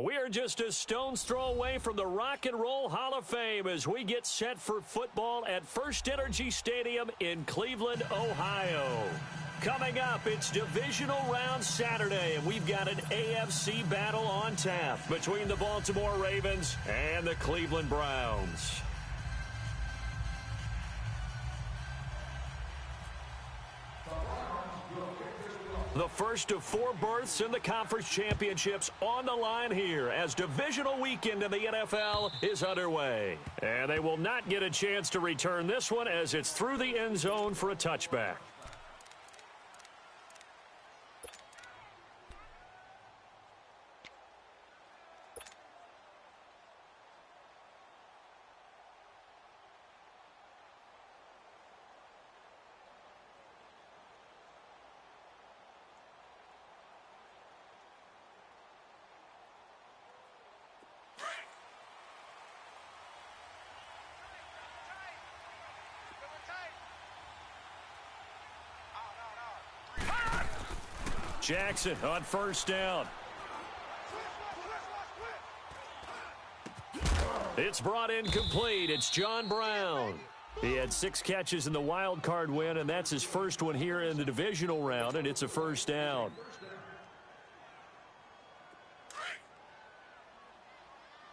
We are just a stone's throw away from the Rock and Roll Hall of Fame as we get set for football at First Energy Stadium in Cleveland, Ohio. Coming up, it's divisional round Saturday, and we've got an AFC battle on tap between the Baltimore Ravens and the Cleveland Browns. The first of 4 berths in the conference championships on the line here as divisional weekend in the NFL is underway. And they will not get a chance to return this one as it's through the end zone for a touchback. Jackson on first down. It's brought in complete. It's John Brown. He had 6 catches in the wild card win, and that's his first one here in the divisional round, and it's a first down.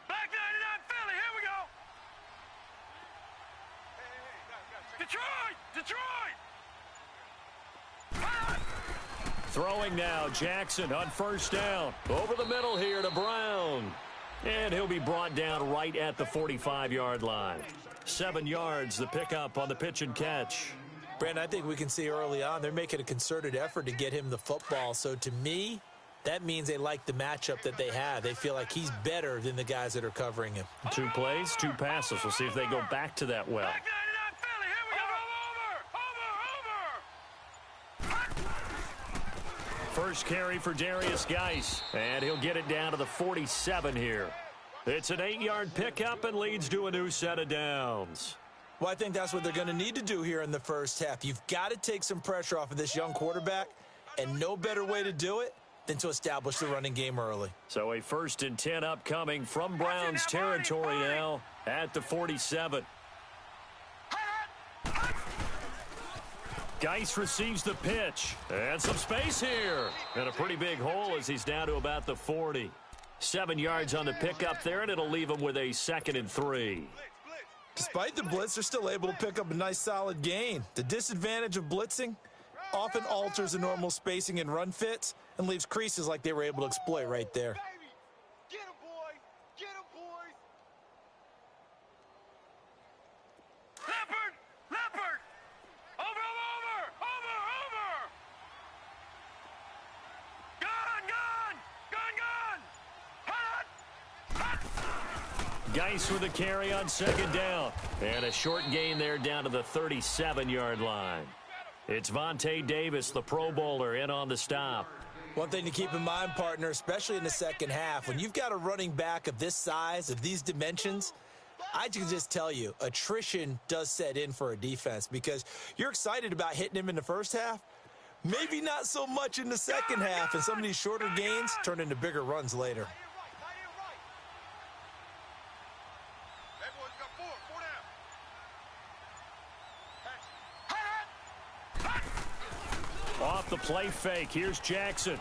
Back 99 Philly, here we go. Detroit! Throwing now, Jackson on first down. Over the middle here to Brown. And he'll be brought down right at the 45-yard line. 7 yards, the pickup on the pitch and catch. Brandon, I think we can see early on they're making a concerted effort to get him the football. So to me, that means they like the matchup that they have. They feel like he's better than the guys that are covering him. 2 plays, 2 passes. We'll see if they go back to that well. Back 99 Philly, here we go. First carry for Darius Geis, and he'll get it down to the 47 here. It's an 8-yard pickup and leads to a new set of downs. Well, I think that's what they're going to need to do here in the first half. You've got to take some pressure off of this young quarterback, and no better way to do it than to establish the running game early. So a 1st and 10 upcoming from Browns territory now at the 47. Geis receives the pitch. And some space here. And a pretty big hole as he's down to about the 40. 7 yards on the pickup there, and it'll leave him with a 2nd and 3. Despite the blitz, they're still able to pick up a nice solid gain. The disadvantage of blitzing often alters the normal spacing and run fits and leaves creases like they were able to exploit right there. Get him, boys! Get him, boys! Leopard! Over! Gun! Geis with a carry on 2nd down. And a short gain there down to the 37-yard line. It's Vontae Davis, the Pro Bowler, in on the stop. One thing to keep in mind, partner, especially in the second half, when you've got a running back of this size, of these dimensions, I can just tell you, attrition does set in for a defense because you're excited about hitting him in the first half, maybe not so much in the second half, and some of these shorter gains turn into bigger runs later. Off the play fake, here's Jackson.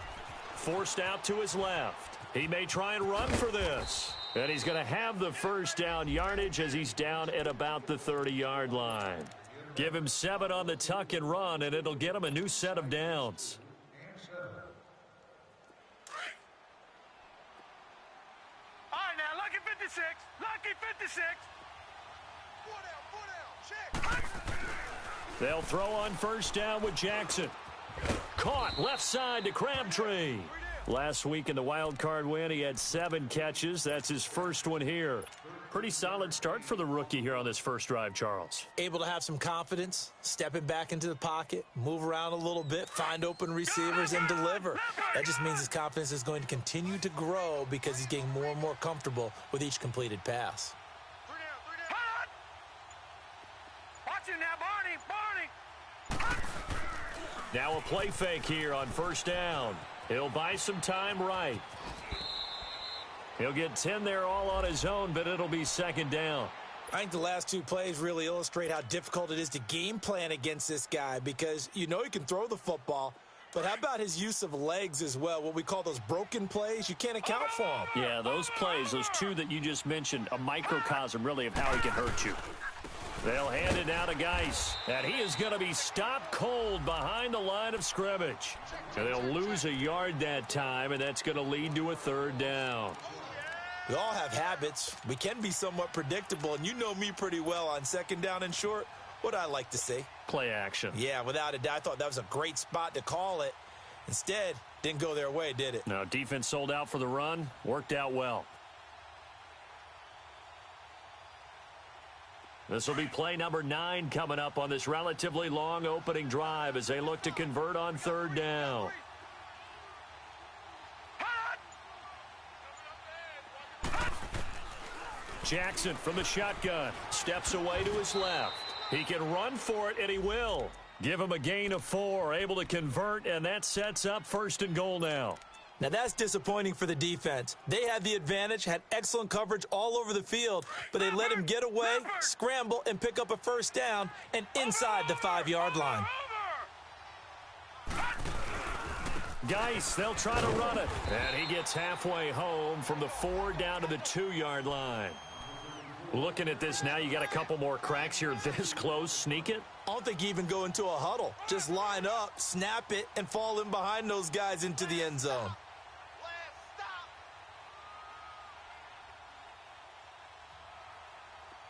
Forced out to his left. He may try and run for this. And he's going to have the first down yardage as he's down at about the 30-yard line. Give him 7 on the tuck and run, and it'll get him a new set of downs. All right, now, lucky 56. Lucky 56. Check. They'll throw on first down with Jackson. Caught left side to Crabtree. Last week in the wild card win, he had 7 catches. That's his first one here. Pretty solid start for the rookie here on this first drive, Charles. Able to have some confidence, stepping back into the pocket, move around a little bit, find open receivers, and deliver. That just means his confidence is going to continue to grow because he's getting more and more comfortable with each completed pass. Watch it now, Barney. Now a play fake here on first down. He'll buy some time right. He'll get 10 there all on his own, but it'll be second down. I think the last two plays really illustrate how difficult it is to game plan against this guy because you know he can throw the football, but how about his use of legs as well, what we call those broken plays? You can't account for them. Yeah, those plays, those two that you just mentioned, a microcosm really of how he can hurt you. They'll hand it now to Geis, and he is going to be stopped cold behind the line of scrimmage. And they'll lose a yard that time, and that's going to lead to a third down. We all have habits. We can be somewhat predictable, and you know me pretty well on second down and short. What I like to say? Play action. Yeah, without a doubt. I thought that was a great spot to call it. Instead, didn't go their way, did it? No, defense sold out for the run. Worked out well. This will be play number 9 coming up on this relatively long opening drive as they look to convert on third down. Jackson from the shotgun steps away to his left. He can run for it, and he will. Give him a gain of 4, able to convert, and that sets up first and goal now. Now that's disappointing for the defense. They had the advantage, had excellent coverage all over the field, but they let him get away, scramble, and pick up a first down and inside the 5-yard line. Geis, they'll try to run it. And he gets halfway home from the 4 down to the 2-yard line. Looking at this now, you got a couple more cracks here this close. Sneak it? I don't think you even go into a huddle. Just line up, snap it, and fall in behind those guys into the end zone.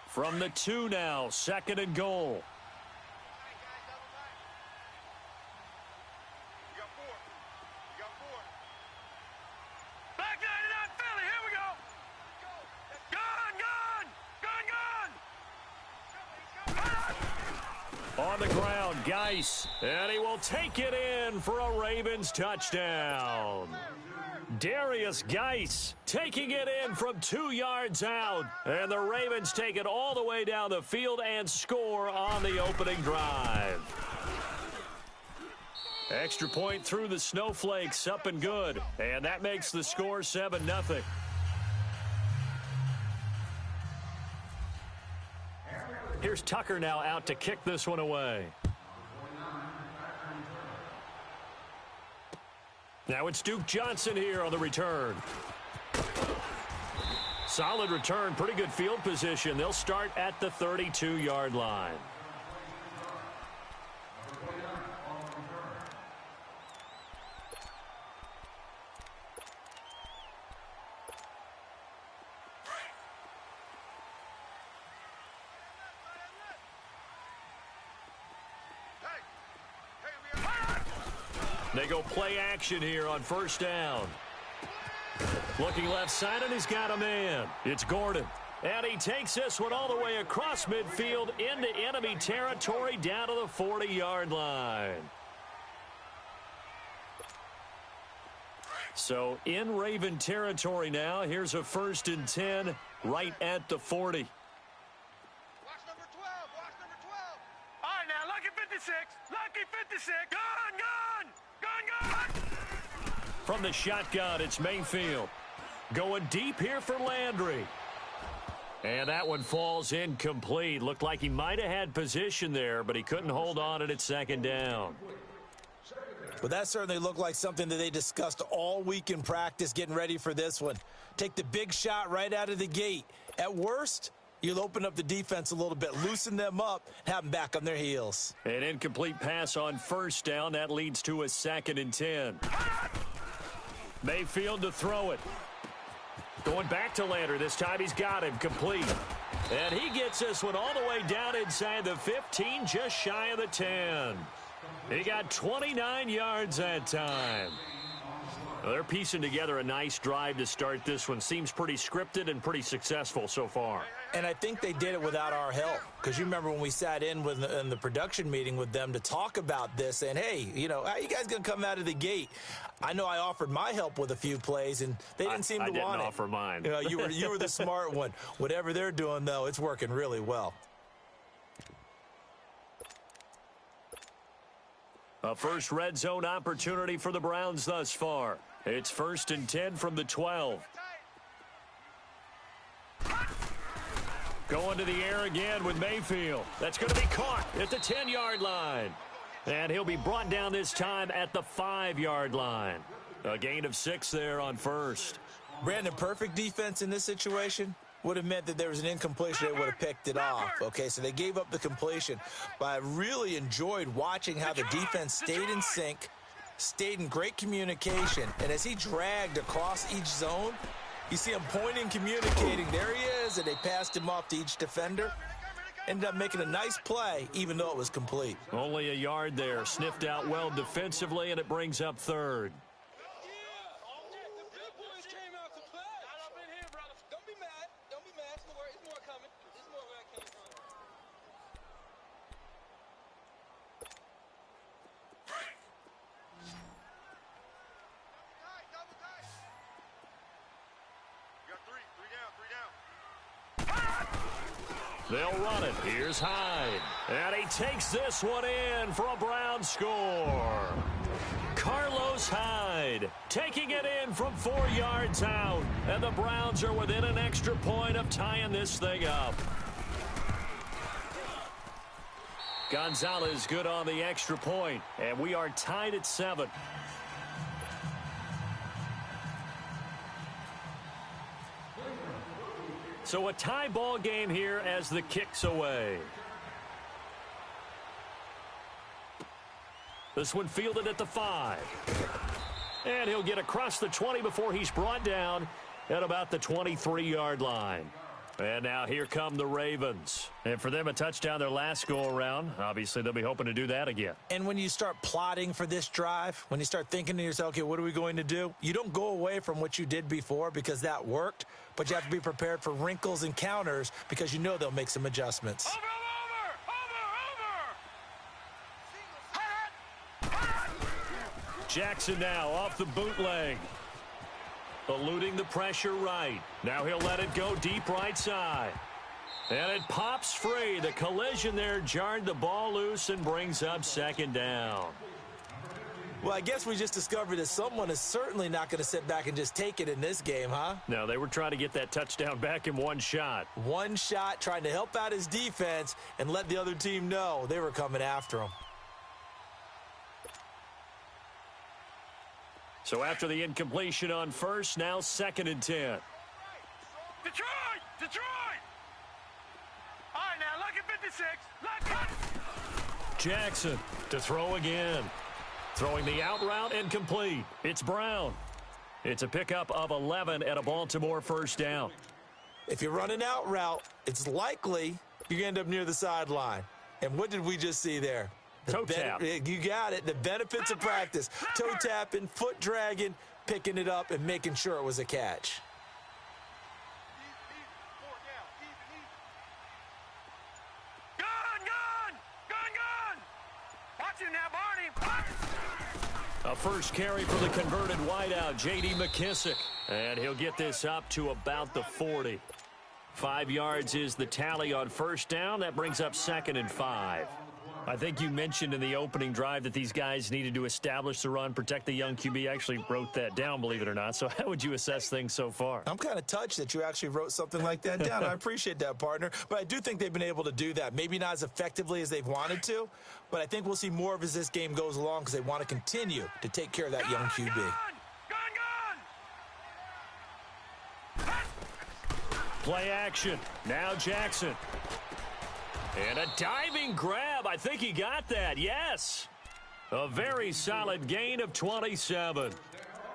From the 2 now, second and goal. On the ground, Geis, and he will take it in for a Ravens touchdown. Darius Geis taking it in from 2 yards out, and the Ravens take it all the way down the field and score on the opening drive. Extra point through the snowflakes, up and good, and that makes the score 7-0. Here's Tucker now out to kick this one away. Now it's Duke Johnson here on the return. Solid return, pretty good field position. They'll start at the 32-yard line. They go play action here on first down. Looking left side, and he's got a man. It's Gordon. And he takes this one all the way across midfield into enemy territory down to the 40-yard line. So in Raven territory now. Here's a 1st and 10 right at the 40. Watch number 12. Watch number 12. All right, now, lucky 56. Lucky 56. Gun. From the shotgun, it's Mayfield. Going deep here for Landry. And that one falls incomplete. Looked like he might have had position there, but he couldn't hold on at second down. But that certainly looked like something that they discussed all week in practice getting ready for this one. Take the big shot right out of the gate. At worst, you'll open up the defense a little bit, loosen them up, and have them back on their heels. An incomplete pass on first down. That leads to a 2nd and 10. Mayfield to throw it. Going back to Landry. This time he's got him complete. And he gets this one all the way down inside the 15, just shy of the 10. He got 29 yards that time. Well, they're piecing together a nice drive to start this one. Seems pretty scripted and pretty successful so far. And I think they did it without our help. Because you remember when we sat in the production meeting with them to talk about this, and hey, you know, how are you guys going to come out of the gate? I know I offered my help with a few plays, and they didn't seem to want it. I didn't offer mine. You know, you were the smart one. Whatever they're doing, though, it's working really well. A first red zone opportunity for the Browns thus far. It's 1st and 10 from the 12. going to the air again with Mayfield. That's going to be caught at the 10-yard line. And he'll be brought down this time at the 5-yard line. A gain of 6 there on first. Brandon, perfect defense in this situation would have meant that there was an incompletion. They would have picked it off. Okay, so they gave up the completion. But I really enjoyed watching how the defense stayed in sync, stayed in great communication. And as he dragged across each zone, you see him pointing, communicating. There he is, and they passed him off to each defender. Ended up making a nice play, even though it was complete. Only a yard there. Sniffed out well defensively, and it brings up third. They'll run it. Here's Hyde. And he takes this one in for a Brown score. Carlos Hyde taking it in from 4 yards out. And the Browns are within an extra point of tying this thing up. Gonzalez good on the extra point. And we are tied at 7. So a tie ball game here as the kick's away. This one fielded at the 5. And he'll get across the 20 before he's brought down at about the 23-yard line. And now here come the Ravens. And for them, a touchdown their last go-around. Obviously, they'll be hoping to do that again. And when you start plotting for this drive, when you start thinking to yourself, okay, what are we going to do? You don't go away from what you did before because that worked, but you have to be prepared for wrinkles and counters because you know they'll make some adjustments. Jackson now off the bootleg. Eluding the pressure right. Now he'll let it go deep right side. And it pops free. The collision there jarred the ball loose and brings up second down. Well, I guess we just discovered that someone is certainly not going to sit back and just take it in this game, huh? No, they were trying to get that touchdown back in one shot. One shot, trying to help out his defense and let the other team know they were coming after him. So after the incompletion on first, now 2nd and 10. Detroit! Detroit! All right, now, look at 56. Look at... Jackson to throw again. Throwing the out route incomplete. It's Brown. It's a pickup of 11 at a Baltimore first down. If you run an out route, it's likely you end up near the sideline. And what did we just see there? Toe tap. You got it. The benefits of practice. Toe tapping, foot dragging, picking it up, and making sure it was a catch. Gun! Watch him now, Barney. A first carry for the converted wideout, J.D. McKissick. And he'll get this up to about the 40. 5 yards is the tally on first down. That brings up 2nd and 5. I think you mentioned in the opening drive that these guys needed to establish the run, protect the young QB. I actually wrote that down, believe it or not. So how would you assess things so far? I'm kind of touched that you actually wrote something like that down. I appreciate that, partner. But I do think they've been able to do that. Maybe not as effectively as they've wanted to, but I think we'll see more of as this game goes along because they want to continue to take care of that young QB. Gun! Play action. Now Jackson. And a diving grab. I think he got that. Yes. A very solid gain of 27.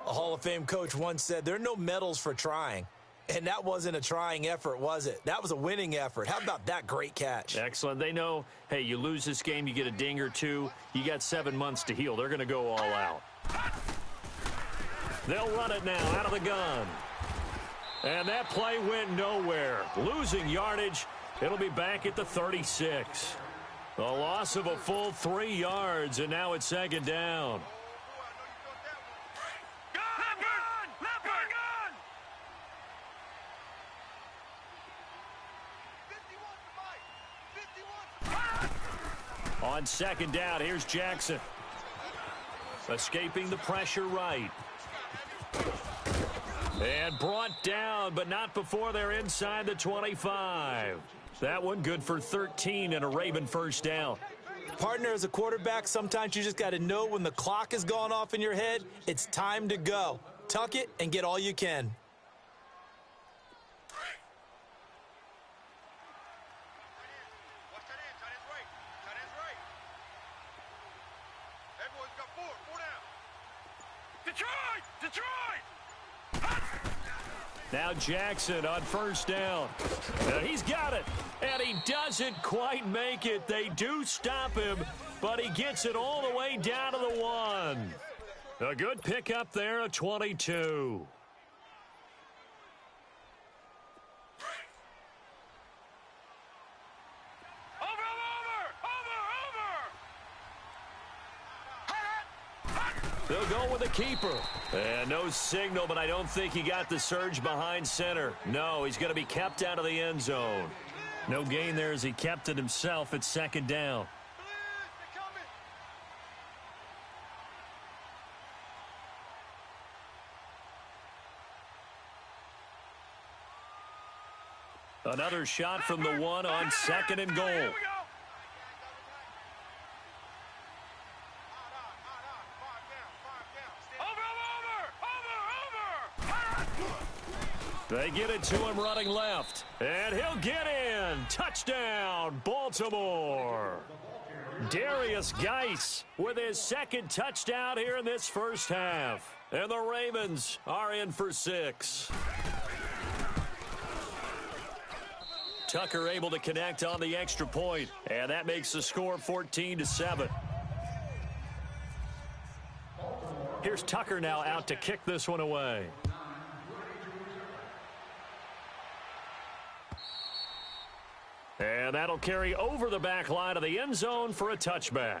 A Hall of Fame coach once said, there are no medals for trying. And that wasn't a trying effort, was it? That was a winning effort. How about that great catch? Excellent. They know, hey, you lose this game, you get a ding or two. You got 7 months to heal. They're going to go all out. They'll run it now out of the gun. And that play went nowhere. Losing yardage. It'll be back at the 36. A loss of a full 3 yards, and now it's 2nd down. On 2nd down, here's Jackson. Escaping the pressure right. And brought down, but not before they're inside the 25. That one good for 13 and a Raven first down. Partner, as a quarterback, sometimes you just got to know when the clock has gone off in your head, it's time to go. Tuck it and get all you can. Now Jackson on first down. He's got it, and he doesn't quite make it. They do stop him, but he gets it all the way down to the 1. A good pickup there, a 22. They'll go with a keeper. And no signal, but I don't think he got the surge behind center. No, he's going to be kept out of the end zone. No gain there as he kept it himself at second down. Another shot from the 1 on second and goal. They get it to him running left. And he'll get in. Touchdown, Baltimore. Darius Geis with his second touchdown here in this first half. And the Ravens are in for 6. Tucker able to connect on the extra point. And that makes the score 14-7. Here's Tucker now out to kick this one away. And that'll carry over the back line of the end zone for a touchback.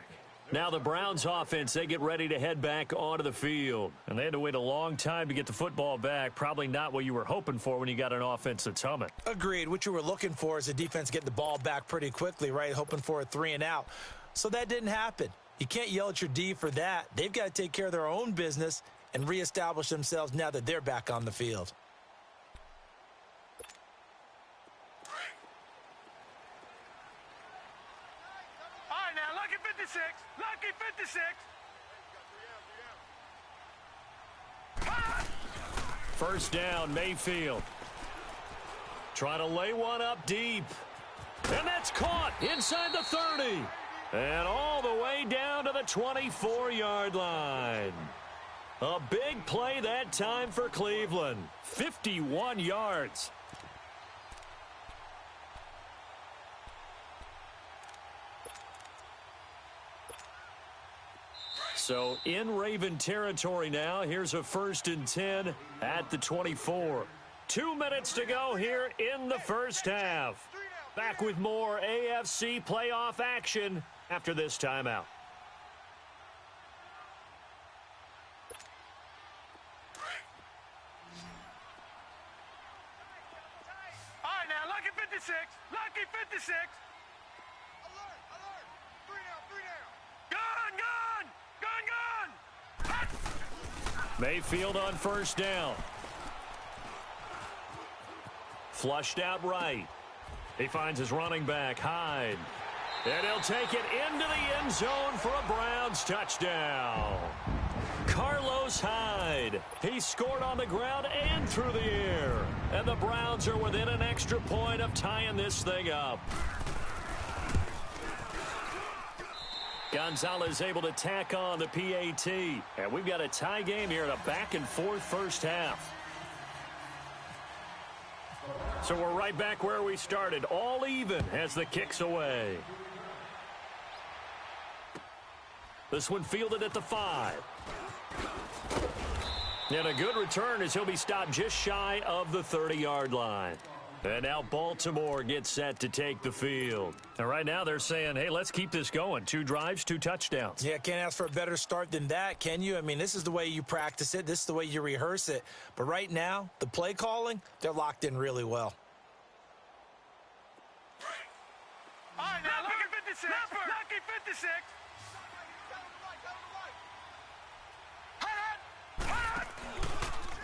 Now the Browns offense, they get ready to head back onto the field. And they had to wait a long time to get the football back. Probably not what you were hoping for when you got an offense that's humming. Agreed. What you were looking for is the defense getting the ball back pretty quickly, right? Hoping for a 3 and out. So that didn't happen. You can't yell at your D for that. They've got to take care of their own business and reestablish themselves now that they're back on the field. Lucky 56. First down, Mayfield. Trying to lay one up deep. And that's caught inside the 30. And all the way down to the 24-yard line. A big play that time for Cleveland. 51 yards. So in Raven territory now. Here's a 1st and 10 at the 24. 2 minutes to go here in the first half. Back with more AFC playoff action after this timeout. All right, now, lucky 56. Lucky 56. Alert. 3 down. Gun. Mayfield on first down. Flushed out right. He finds his running back, Hyde. And he'll take it into the end zone for a Browns touchdown. Carlos Hyde. He scored on the ground and through the air. And the Browns are within an extra point of tying this thing up. Gonzalez able to tack on the PAT. And we've got a tie game here in a back-and-forth first half. So we're right back where we started. All even as the kick's away. This one fielded at the 5. And a good return as he'll be stopped just shy of the 30-yard line. And now Baltimore gets set to take the field. And right now they're saying, hey, let's keep this going. 2 drives, 2 touchdowns. Yeah, can't ask for a better start than that, can you? I mean, this is the way you practice it. This is the way you rehearse it. But right now, the play calling, they're locked in really well. All right, now, lucky 56. Lucky 56.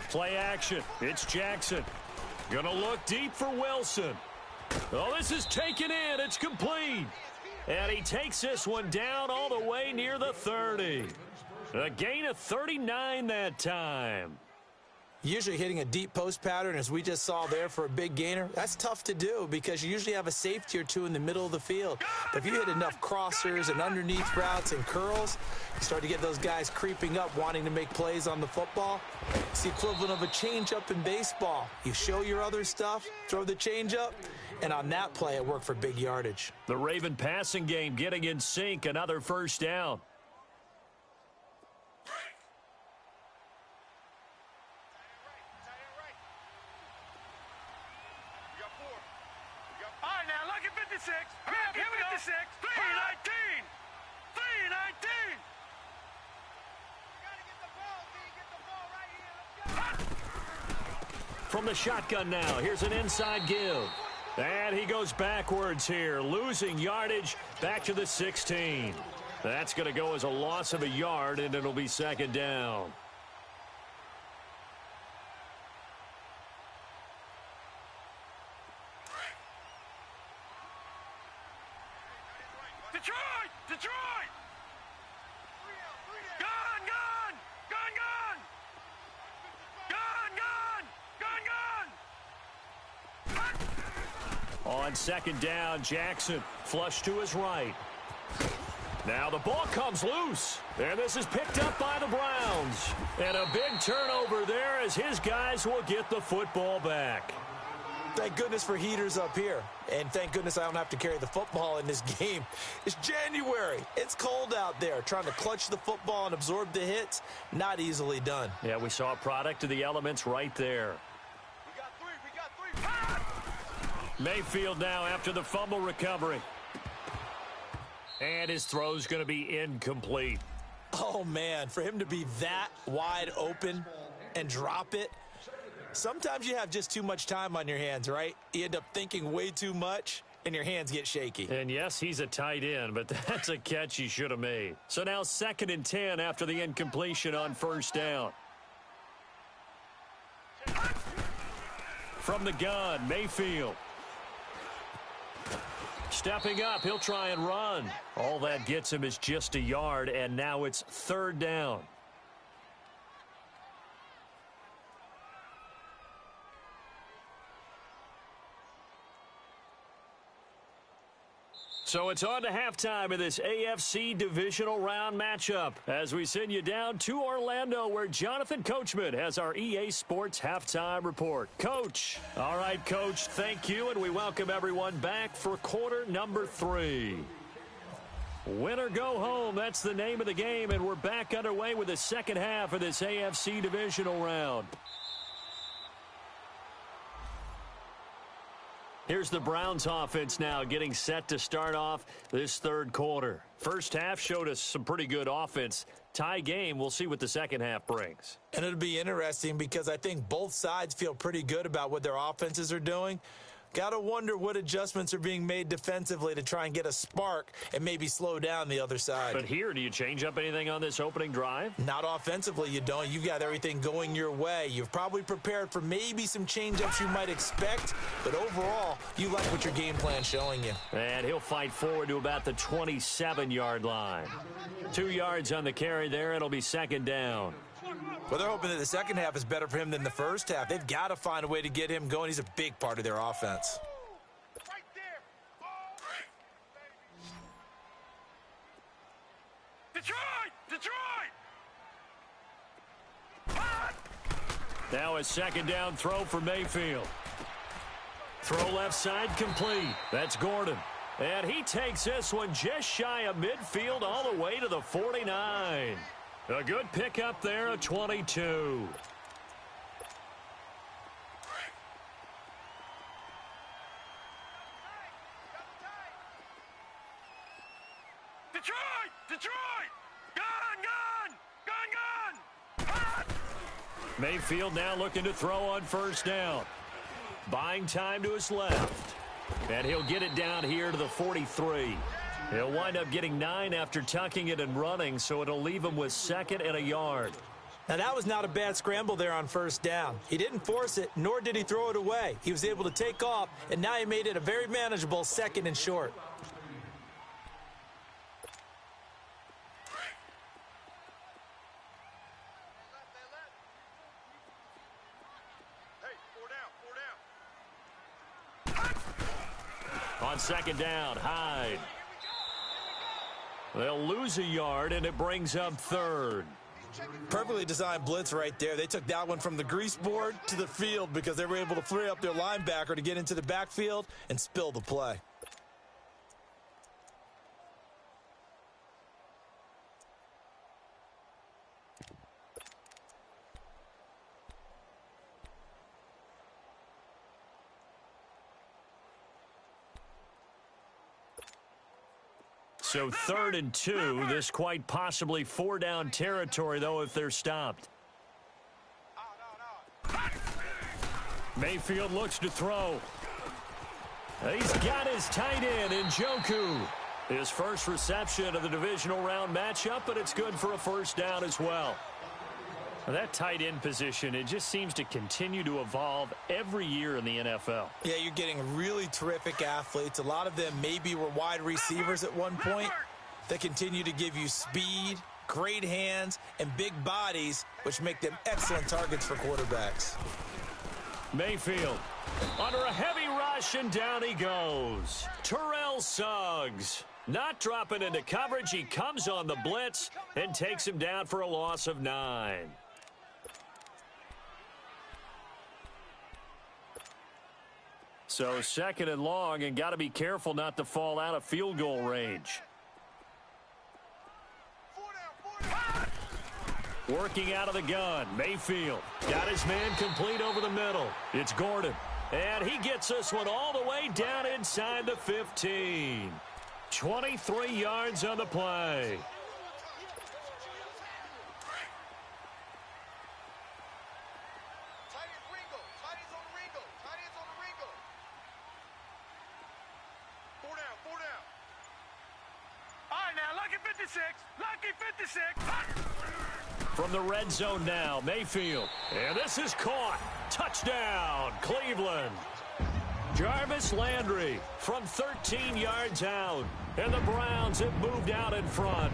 Play action. It's Jackson. Gonna look deep for Wilson. Oh, this is taken in. It's complete. And he takes this one down all the way near the 30. A gain of 39 that time. Usually hitting a deep post pattern, as we just saw there for a big gainer, that's tough to do because you usually have a safety or two in the middle of the field. But if you hit enough crossers and underneath routes and curls, you start to get those guys creeping up, wanting to make plays on the football. It's the equivalent of a changeup in baseball. You show your other stuff, throw the changeup, and on that play, it worked for big yardage. The Raven passing game getting in sync, another first down. From the shotgun now, here's an inside give. And he goes backwards here, losing yardage back to the 16. That's going to go as a loss of a yard, and it'll be second down. Detroit! Detroit! Gun! Gun! Gun! Gun! Gun! Gun! Gun! On second down, Jackson flush to his right. Now the ball comes loose, and this is picked up by the Browns. And a big turnover there as his guys will get the football back. Thank goodness for heaters up here. And thank goodness I don't have to carry the football in this game. It's January. It's cold out there. Trying to clutch the football and absorb the hits, not easily done. Yeah, we saw a product of the elements right there. We got three. Mayfield now after the fumble recovery. And his throw's going to be incomplete. Oh, man, for him to be that wide open and drop it. Sometimes you have just too much time on your hands, right? You end up thinking way too much, and your hands get shaky. And yes, he's a tight end, but that's a catch he should have made. So now 2nd and 10 after the incompletion on first down. From the gun, Mayfield. Stepping up, he'll try and run. All that gets him is just a yard, and now it's 3rd down. So it's on to halftime of this AFC divisional round matchup as we send you down to Orlando where Jonathan Coachman has our EA Sports halftime report. Coach. All right, Coach, thank you, and we welcome everyone back for quarter number 3. Win or go home, that's the name of the game, and we're back underway with the second half of this AFC divisional round. Here's the Browns offense now getting set to start off this 3rd quarter. First half showed us some pretty good offense. Tie game, we'll see what the second half brings. And it'll be interesting because I think both sides feel pretty good about what their offenses are doing. Got to wonder what adjustments are being made defensively to try and get a spark and maybe slow down the other side. But here, do you change up anything on this opening drive? Not offensively, you don't. You've got everything going your way. You've probably prepared for maybe some change-ups you might expect, but overall, you like what your game plan's showing you. And he'll fight forward to about the 27-yard line. 2 yards on the carry there. It'll be second down. Well, they're hoping that the second half is better for him than the first half. They've got to find a way to get him going. He's a big part of their offense. Right there. Detroit! Detroit! Now a second down throw for Mayfield. Throw left side complete. That's Gordon. And he takes this one just shy of midfield all the way to the 49. A good pickup there at 22. Detroit! Detroit! Gun! Mayfield now looking to throw on first down. Buying time to his left. And he'll get it down here to the 43. He'll wind up getting 9 after tucking it and running, so it'll leave him with 2nd and a yard. Now, that was not a bad scramble there on first down. He didn't force it, nor did he throw it away. He was able to take off, and now he made it a very manageable 2nd and short. On 2nd down, Hyde. They'll lose a yard, and it brings up 3rd. Perfectly designed blitz right there. They took that one from the grease board to the field because they were able to free up their linebacker to get into the backfield and spill the play. So 3rd and 2. This quite possibly 4-down territory, though, if they're stopped. Mayfield looks to throw. He's got his tight end, Njoku. His first reception of the divisional round matchup, but it's good for a 1st down as well. That tight end position, it just seems to continue to evolve every year in the NFL. Yeah, you're getting really terrific athletes. A lot of them maybe were wide receivers at one point. They continue to give you speed, great hands, and big bodies, which make them excellent targets for quarterbacks. Mayfield under a heavy rush, and down he goes. Terrell Suggs not dropping into coverage. He comes on the blitz and takes him down for a loss of 9. So 2nd and long, and got to be careful not to fall out of field goal range. Working out of the gun, Mayfield got his man complete over the middle. It's Gordon, and he gets this one all the way down inside the 15. 23 yards on the play. Lucky 56. From the red zone now, Mayfield. And this is caught. Touchdown, Cleveland. Jarvis Landry from 13 yards out. And the Browns have moved out in front.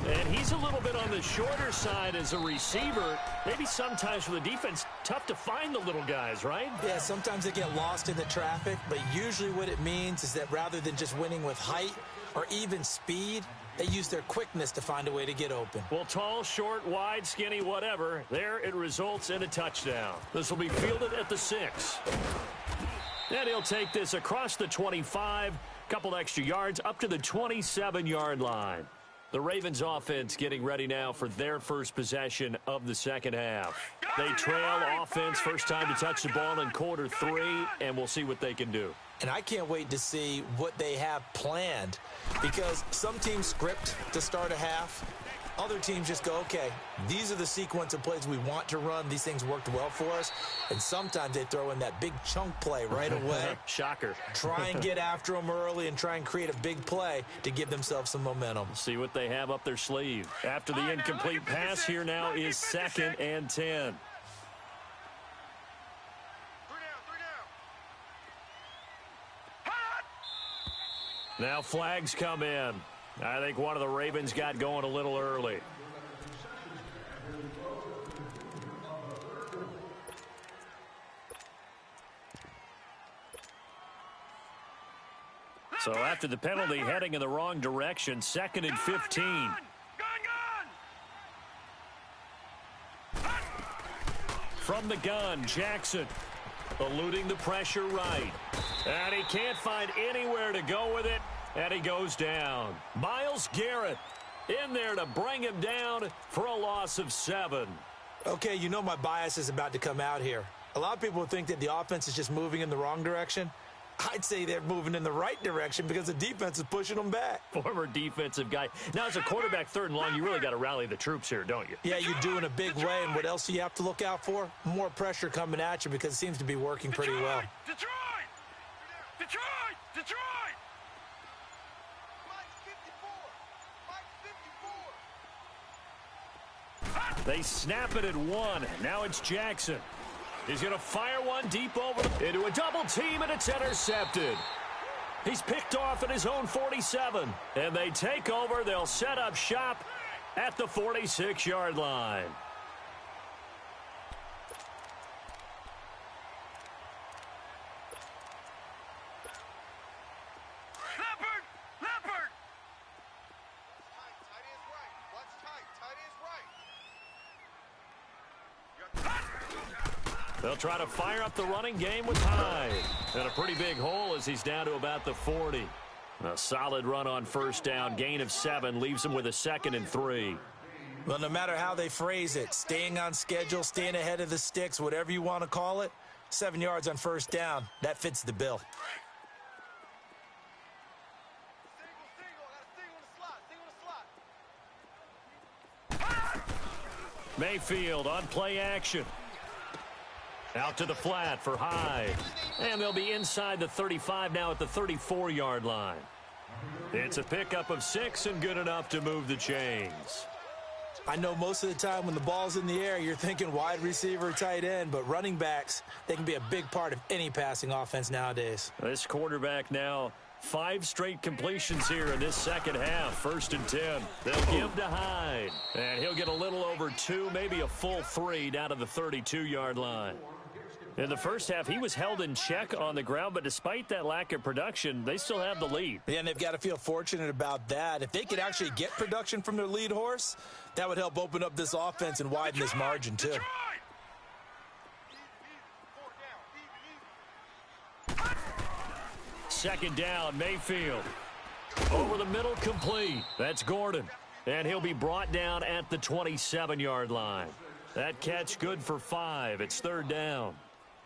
And he's a little bit on the shorter side as a receiver. Maybe sometimes for the defense, tough to find the little guys, right? Yeah, sometimes they get lost in the traffic, but usually what it means is that rather than just winning with height or even speed, they use their quickness to find a way to get open. Well, tall, short, wide, skinny, whatever, there it results in a touchdown. This will be fielded at the 6. And he'll take this across the 25, couple extra yards up to the 27-yard line. The Ravens offense getting ready now for their first possession of the 2nd half. They trail offense, first time to touch the ball in quarter 3, and we'll see what they can do. And I can't wait to see what they have planned, because some teams script to start a half. Other teams just go, okay, these are the sequence of plays we want to run. These things worked well for us. And sometimes they throw in that big chunk play right away. Shocker. Try and get after them early and try and create a big play to give themselves some momentum. See what they have up their sleeve. After the incomplete pass, here now is 2nd and 10. Now flags come in. I think one of the Ravens got going a little early. So after the penalty, heading in the wrong direction, 2nd and 15. From the gun, Jackson eluding the pressure right. And he can't find anywhere to go with it. And he goes down. Myles Garrett in there to bring him down for a loss of 7. Okay, you know my bias is about to come out here. A lot of people think that the offense is just moving in the wrong direction. I'd say they're moving in the right direction because the defense is pushing them back. Former defensive guy. Now, as a quarterback 3rd and long, you really got to rally the troops here, don't you? Yeah, you do in a big way. And what else do you have to look out for? More pressure coming at you because it seems to be working pretty well. Detroit! They snap it at 1. Now it's Jackson. He's going to fire one deep over into a double team, and it's intercepted. He's picked off at his own 47. And they take over. They'll set up shop at the 46-yard line. They'll try to fire up the running game with Hyde. And a pretty big hole as he's down to about the 40. A solid run on first down. Gain of 7 leaves him with a 2nd and 3. Well, no matter how they phrase it, staying on schedule, staying ahead of the sticks, whatever you want to call it, 7 yards on first down, that fits the bill. Mayfield on play action. Out to the flat for Hyde. And they'll be inside the 35 now at the 34-yard line. It's a pickup of 6 and good enough to move the chains. I know most of the time when the ball's in the air, you're thinking wide receiver, tight end, but running backs, they can be a big part of any passing offense nowadays. This quarterback now, 5 straight completions here in this second half. 1st and 10. They'll give to Hyde. And he'll get a little over 2, maybe a full 3 down to the 32-yard line. In the first half, he was held in check on the ground, but despite that lack of production, they still have the lead. Yeah, and they've got to feel fortunate about that. If they could actually get production from their lead horse, that would help open up this offense and widen this margin, too. Second down, Mayfield. Over the middle, complete. That's Gordon. And he'll be brought down at the 27-yard line. That catch good for 5. It's 3rd down.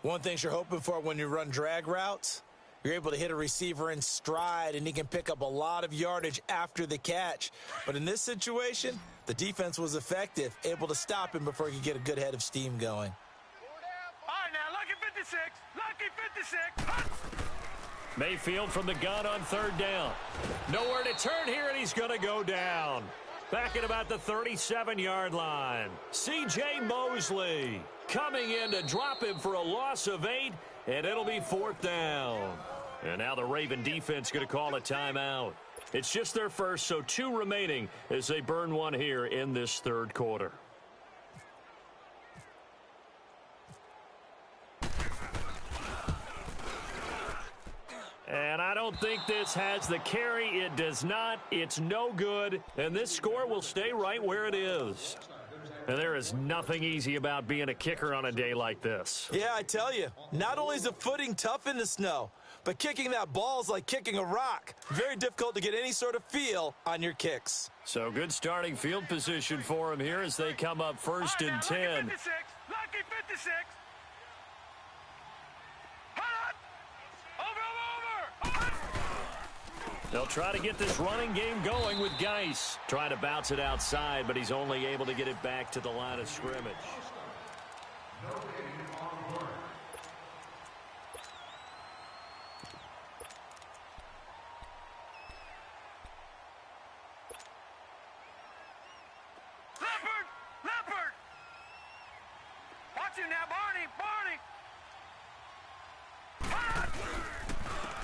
One thing you're hoping for when you run drag routes, you're able to hit a receiver in stride, and he can pick up a lot of yardage after the catch. But in this situation, the defense was effective, able to stop him before he could get a good head of steam going. All right, now, lucky 56. Lucky 56. Mayfield from the gun on 3rd down. Nowhere to turn here, and he's going to go down. Back at about the 37-yard line. C.J. Mosley coming in to drop him for a loss of 8, and it'll be 4th down. And now the Raven defense going to call a timeout. It's just their first, so 2 remaining as they burn one here in this 3rd quarter. And I don't think this has the carry. It does not. It's no good. And this score will stay right where it is. And there is nothing easy about being a kicker on a day like this. Yeah, I tell you, not only is the footing tough in the snow, but kicking that ball is like kicking a rock. Very difficult to get any sort of feel on your kicks. So good starting field position for him here as they come up 1st and 10. Lucky 56. Lucky 56. They'll try to get this running game going with Geis. Trying to bounce it outside, but he's only able to get it back to the line of scrimmage. Leopard! Watch him now, Barney!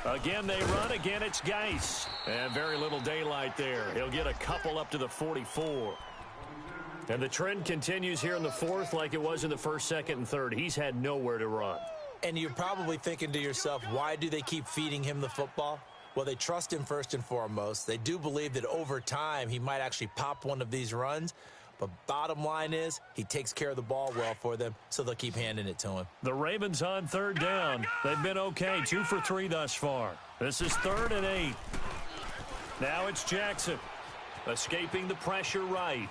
Again, they run. Again, it's Geis. And very little daylight there. He'll get a couple up to the 44. And the trend continues here in the 4th like it was in the 1st, 2nd, and 3rd. He's had nowhere to run. And you're probably thinking to yourself, why do they keep feeding him the football? Well, they trust him first and foremost. They do believe that over time he might actually pop one of these runs. But bottom line is, he takes care of the ball well for them, so they'll keep handing it to him. The Ravens on 3rd down. They've been okay, 2 for 3 thus far. This is 3rd and 8. Now it's Jackson, escaping the pressure right.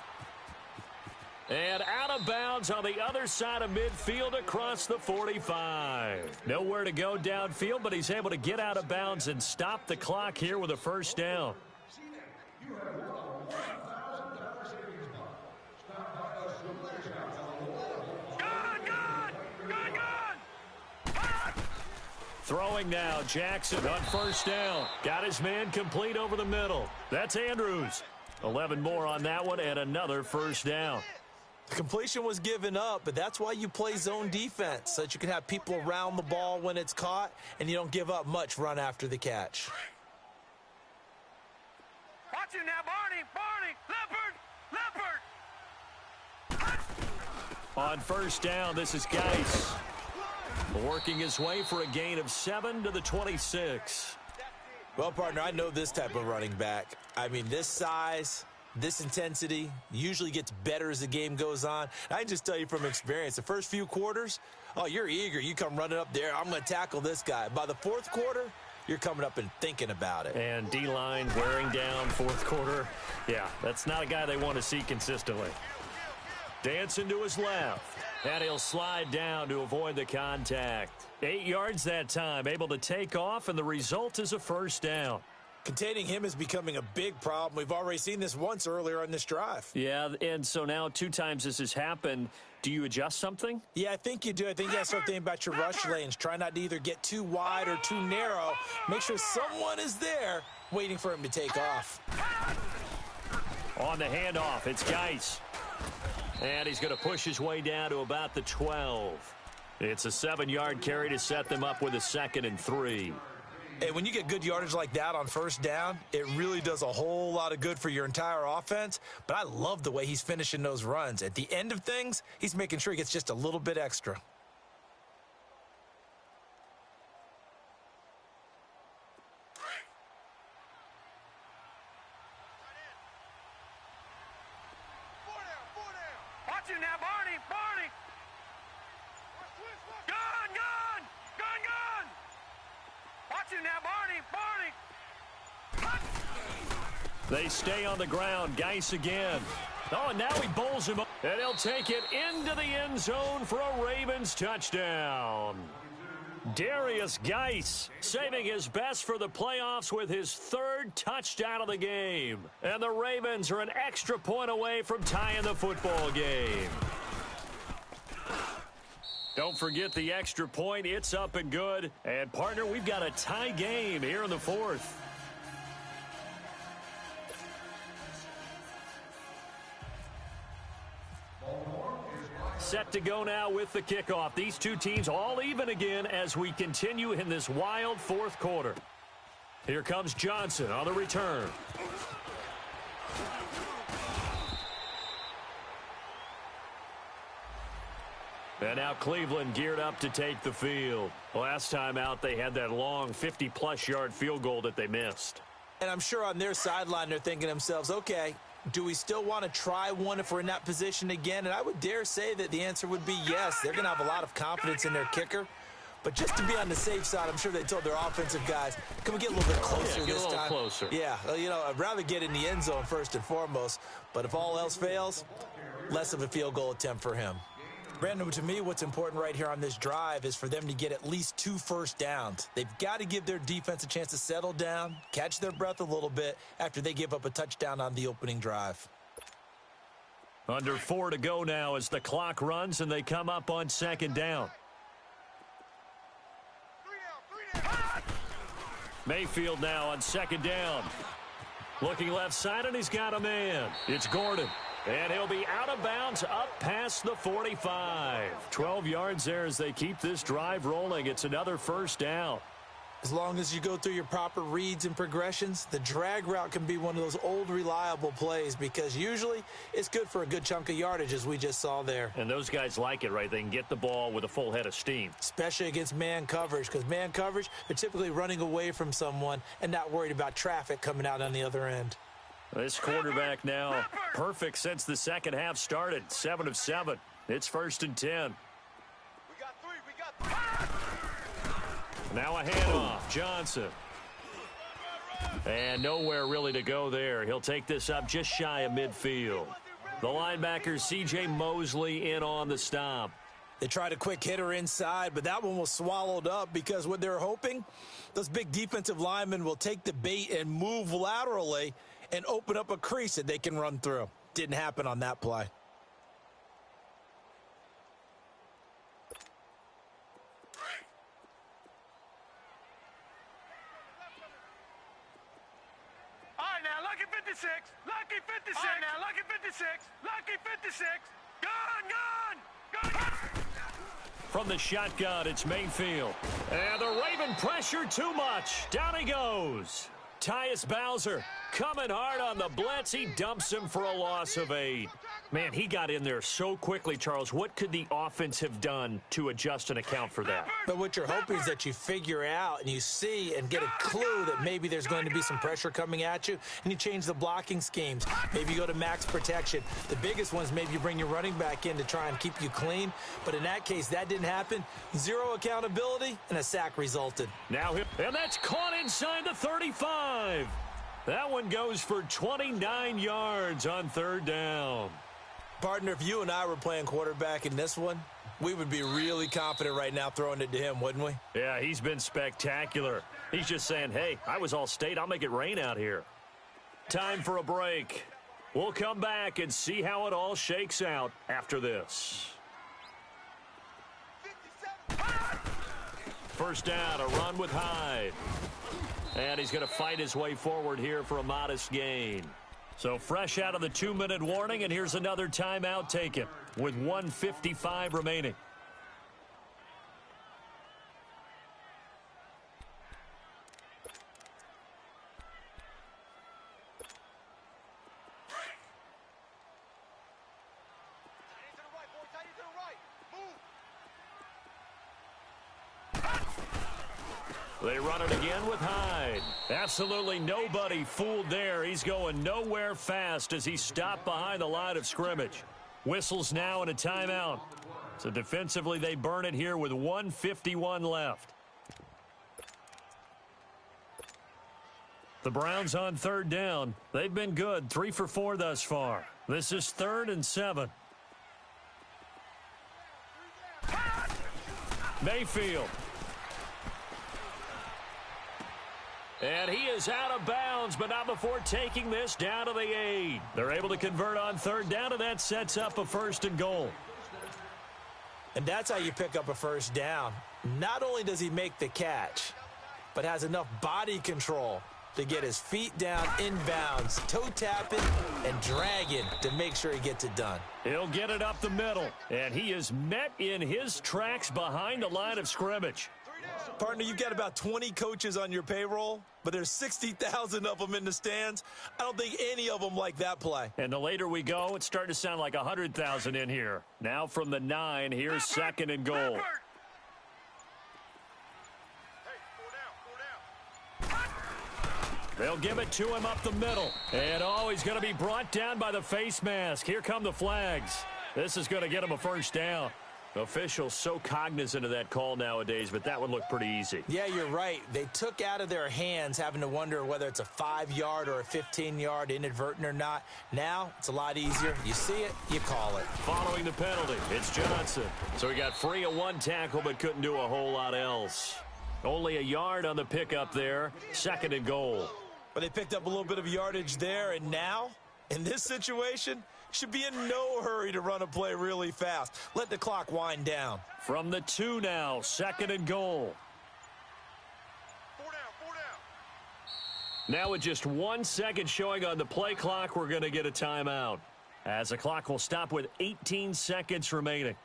And out of bounds on the other side of midfield across the 45. Nowhere to go downfield, but he's able to get out of bounds and stop the clock here with a 1st down. Throwing now, Jackson on 1st down. Got his man complete over the middle. That's Andrews. 11 more on that one and another 1st down. The completion was given up, but that's why you play zone defense, so that you can have people around the ball when it's caught, and you don't give up much run after the catch. Watch him now, Barney! Leopard! On first down, this is Geis. Working his way for a gain of 7 to the 26. Well, partner, I know this type of running back. I mean, this size, this intensity usually gets better as the game goes on. I can just tell you from experience, the first few quarters, oh, you're eager. You come running up there, I'm going to tackle this guy. By the fourth quarter, you're coming up and thinking about it. And D-line wearing down fourth quarter. Yeah, that's not a guy they want to see consistently. Dancing to his left. And he'll slide down to avoid the contact. 8 yards that time, able to take off, and the result is a first down. Containing him is becoming a big problem. We've already seen this once earlier on this drive. Yeah, and so now 2 times this has happened. Do you adjust something? Yeah, I think you do. I think you got to start thinking about your rush lanes. Try not to either get too wide or too narrow. Make sure someone is there waiting for him to take off. On the handoff, it's Geis. And he's going to push his way down to about the 12. It's a 7-yard carry to set them up with a 2nd and 3. Hey, when you get good yardage like that on first down, it really does a whole lot of good for your entire offense. But I love the way he's finishing those runs. At the end of things, he's making sure he gets just a little bit extra. Watch him now, Barney! Gun! Watch him now, Barney! They stay on the ground. Geis again. Oh, and now he bowls him up. And he'll take it into the end zone for a Ravens touchdown. Darius Geis saving his best for the playoffs with his 3rd touchdown of the game. And the Ravens are an extra point away from tying the football game. Don't forget the extra point. It's up and good. And, partner, we've got a tie game here in the 4th. Set to go now with the kickoff. These 2 teams all even again as we continue in this wild 4th quarter. Here comes Johnson on the return. And now Cleveland geared up to take the field. Last time out, they had that long 50-plus yard field goal that they missed. And I'm sure on their sideline they're thinking to themselves, okay, do we still want to try one if we're in that position again? And I would dare say that the answer would be yes. They're going to have a lot of confidence in their kicker. But just to be on the safe side, I'm sure they told their offensive guys, can we get a little bit closer this time? Get a little closer. Yeah, you know, I'd rather get in the end zone first and foremost. But if all else fails, less of a field goal attempt for him. Brandon, to me, what's important right here on this drive is for them to get at least 2 first downs. They've got to give their defense a chance to settle down, catch their breath a little bit after they give up a touchdown on the opening drive. Under 4 to go now as the clock runs and they come up on 2nd down. Mayfield now on 2nd down. Looking left side, and he's got a man. It's Gordon. And he'll be out of bounds up past the 45. 12 yards there as they keep this drive rolling. It's another first down. As long as you go through your proper reads and progressions, the drag route can be one of those old reliable plays because usually it's good for a good chunk of yardage as we just saw there. And those guys like it, right? They can get the ball with a full head of steam. Especially against man coverage because man coverage, they're typically running away from someone and not worried about traffic coming out on the other end. This quarterback now perfect since the second half started. 7 of 7. It's 1st and 10. We got 3. Now a handoff. Johnson. And nowhere really to go there. He'll take this up just shy of midfield. The linebacker, C.J. Mosley, in on the stop. They tried a quick hitter inside, but that one was swallowed up because what they're hoping, those big defensive linemen will take the bait and move laterally and open up a crease that they can run through. Didn't happen on that play. All right, now, lucky 56. Lucky 56. All right, now, lucky 56. Lucky 56. From the shotgun, it's Mayfield. And the Raven pressure too much. Down he goes. Tyus Bowser coming hard on the blitz. He dumps him for a loss of 8. Man, he got in there so quickly, Charles. What could the offense have done to adjust and account for that? But what you're hoping is that you figure out and you see and get a clue that maybe there's going to be some pressure coming at you, and you change the blocking schemes. Maybe you go to max protection. The biggest ones, maybe you bring your running back in to try and keep you clean. But in that case, that didn't happen. 0 accountability, and a sack resulted. Now, and that's caught inside the 35. That one goes for 29 yards on 3rd down. Partner, if you and I were playing quarterback in this one, we would be really confident right now throwing it to him, wouldn't we? Yeah, he's been spectacular. He's just saying, hey, I was All-State. I'll make it rain out here. Time for a break. We'll come back and see how it all shakes out after this. 1st down, a run with Hyde. And he's going to fight his way forward here for a modest gain. So fresh out of the 2-minute warning, and here's another timeout taken with 1:55 remaining. They run it again with Hyde. Absolutely nobody fooled there. He's going nowhere fast as he stopped behind the line of scrimmage. Whistles now and a timeout. So defensively, they burn it here with 1:51 left. The Browns on 3rd down. They've been good, 3 for 4 thus far. This is 3rd and 7. Mayfield. And he is out of bounds, but not before taking this down to the 8. They're able to convert on 3rd down, and that sets up a 1st and goal. And that's how you pick up a 1st down. Not only does he make the catch, but has enough body control to get his feet down inbounds, toe tapping and dragging to make sure he gets it done. He'll get it up the middle, and he is met in his tracks behind the line of scrimmage. Partner, you've got about 20 coaches on your payroll, but there's 60,000 of them in the stands. I don't think any of them like that play. And the later we go, it's starting to sound like 100,000 in here. Now from the 9, here's 2nd and goal. They'll give it to him up the middle. And, oh, he's going to be brought down by the face mask. Here come the flags. This is going to get him a 1st down. Officials so cognizant of that call nowadays, but that one looked pretty easy. Yeah, you're right. They took out of their hands having to wonder whether it's a 5-yard or a 15-yard inadvertent or not. Now, it's a lot easier. You see it, you call it. Following the penalty, it's Johnson. So he got free of 1 tackle but couldn't do a whole lot else. Only a yard on the pickup there. 2nd and goal. But they picked up a little bit of yardage there, and now, in this situation, should be in no hurry to run a play really fast. Let the clock wind down. From the 2 now, 2nd and goal. 4 down. Now with just 1 second showing on the play clock, we're going to get a timeout. As the clock will stop with 18 seconds remaining.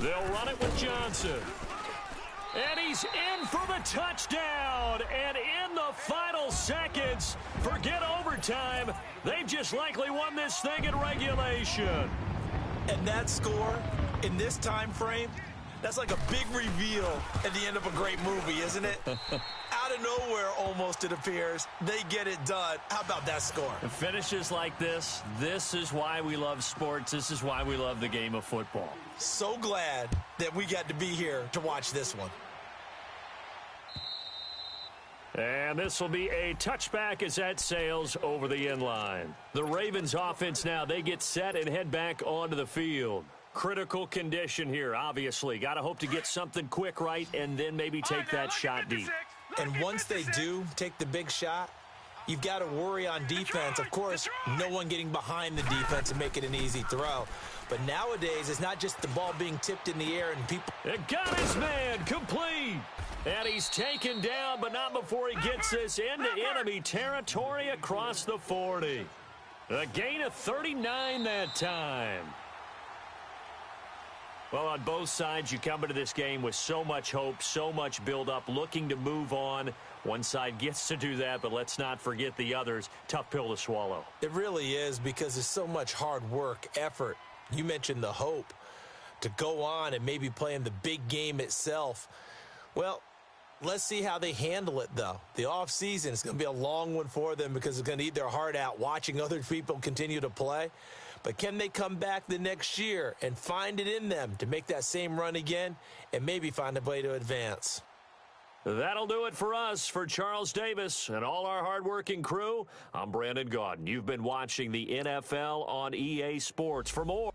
They'll run it with Johnson. And he's in for the touchdown. And in the final seconds, forget overtime. They've just likely won this thing in regulation. And that score, in this time frame, that's like a big reveal at the end of a great movie, isn't it? Out of nowhere, almost, it appears. They get it done. How about that score? The finishes like this is why we love sports. This is why we love the game of football. So glad that we got to be here to watch this one. And this will be a touchback as that sails over the end line. The Ravens offense now, they get set and head back onto the field. Critical condition here, obviously. Got to hope to get something quick right and then maybe take that shot deep. And once they do take the big shot, you've got to worry on defense. Of course, no one getting behind the defense and making an easy throw. But nowadays, it's not just the ball being tipped in the air and people... It got his man complete. And he's taken down, but not before he gets this into enemy territory across the 40. A gain of 39 that time. Well, on both sides, you come into this game with so much hope, so much build-up, looking to move on. One side gets to do that, but let's not forget the others. Tough pill to swallow. It really is, because there's so much hard work, effort. You mentioned the hope to go on and maybe play in the big game itself. Well, let's see how they handle it, though. The offseason is going to be a long one for them because it's going to eat their heart out watching other people continue to play. But can they come back the next year and find it in them to make that same run again and maybe find a way to advance? That'll do it for us. For Charles Davis and all our hardworking crew, I'm Brandon Gaudin. You've been watching the NFL on EA Sports. For more...